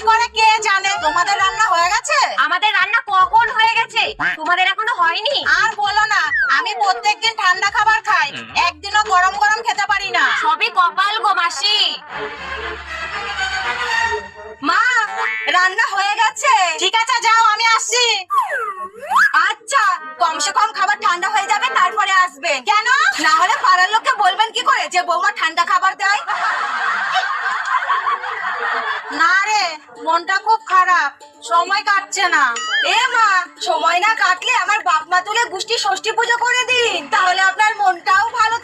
করে কে জানে। তোমাদের রান্না হয়ে গেছে? আমাদের রান্না কখন হয়ে গেছে, তোমাদের এখনো হয়নি? আর বলো না, আমি প্রত্যেকদিন ঠান্ডা খাবার খাই, একদিনও গরম গরম খেতে পারি না। সবই কপাল গো মাসি। মা, রান্না হয়ে গেছে। ঠিক আছে, যাও, আমি আসছি। আচ্ছা, কমসে কম খাবার ঠান্ডা হয়ে যাবে, তারপরে আসবে। কেন? না হলে পাড়ার লোককে বলবেন কি করে যে বৌমা ঠান্ডা খাবার দেয়? না রে, মনটা খুব খারাপ, সময় কাটছে না। এ মা, সময় না কাটলে আমার বাপ মা তুলে গোষ্ঠী ষষ্ঠী পুজো করে দিন, তাহলে আপনার মনটাও ভালো